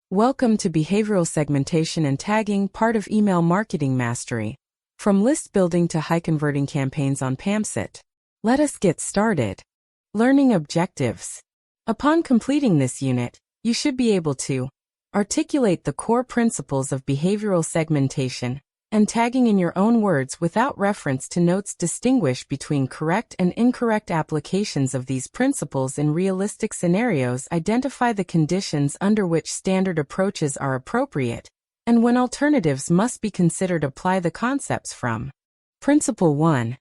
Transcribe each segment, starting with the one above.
Welcome to Behavioral Segmentation and Tagging, part of Email Marketing Mastery. From list building to high-converting campaigns on PAMCET. Let us get started. Learning objectives. Upon completing this unit, you should be able to articulate the core principles of behavioral segmentation and tagging in your own words without reference to notes, distinguish between correct and incorrect applications of these principles in realistic scenarios, identify the conditions under which standard approaches are appropriate, and when alternatives must be considered, apply the concepts from. Principle 1.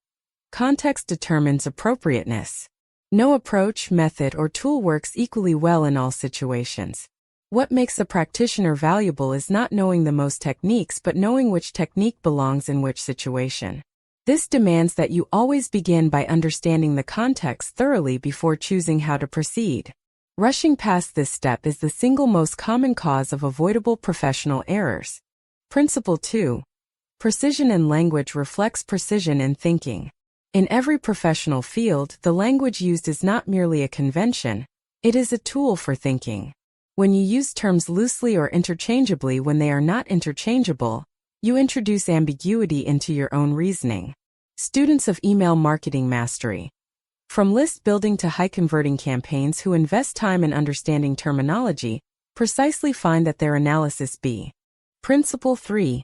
Context determines appropriateness. No approach, method, or tool works equally well in all situations. What makes a practitioner valuable is not knowing the most techniques but knowing which technique belongs in which situation. This demands that you always begin by understanding the context thoroughly before choosing how to proceed. Rushing past this step is the single most common cause of avoidable professional errors. Principle 2. Precision in language reflects precision in thinking. In every professional field, the language used is not merely a convention, it is a tool for thinking. When you use terms loosely or interchangeably when they are not interchangeable, you introduce ambiguity into your own reasoning. Students of Email Marketing Mastery. From list building to high-converting campaigns who invest time in understanding terminology, precisely find that their analysis be. Principle 3.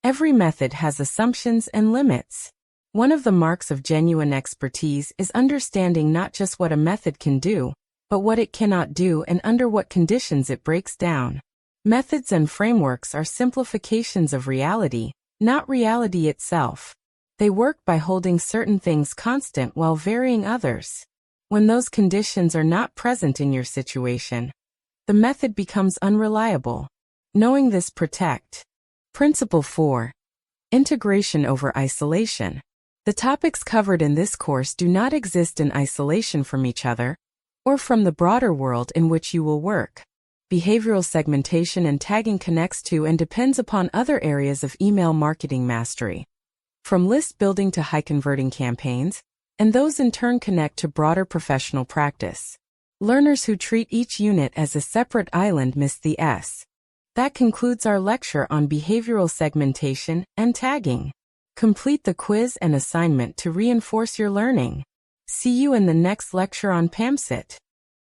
Every method has assumptions and limits. One of the marks of genuine expertise is understanding not just what a method can do, but what it cannot do and under what conditions it breaks down. Methods and frameworks are simplifications of reality, not reality itself. They work by holding certain things constant while varying others. When those conditions are not present in your situation, the method becomes unreliable. Knowing this, protect. Principle 4. Integration over isolation. The topics covered in this course do not exist in isolation from each other, or from the broader world in which you will work. Behavioral segmentation and tagging connects to and depends upon other areas of email marketing mastery. From list building to high-converting campaigns, and those in turn connect to broader professional practice. Learners who treat each unit as a separate island miss the S. That concludes our lecture on behavioral segmentation and tagging. Complete the quiz and assignment to reinforce your learning. See you in the next lecture on PAMCET.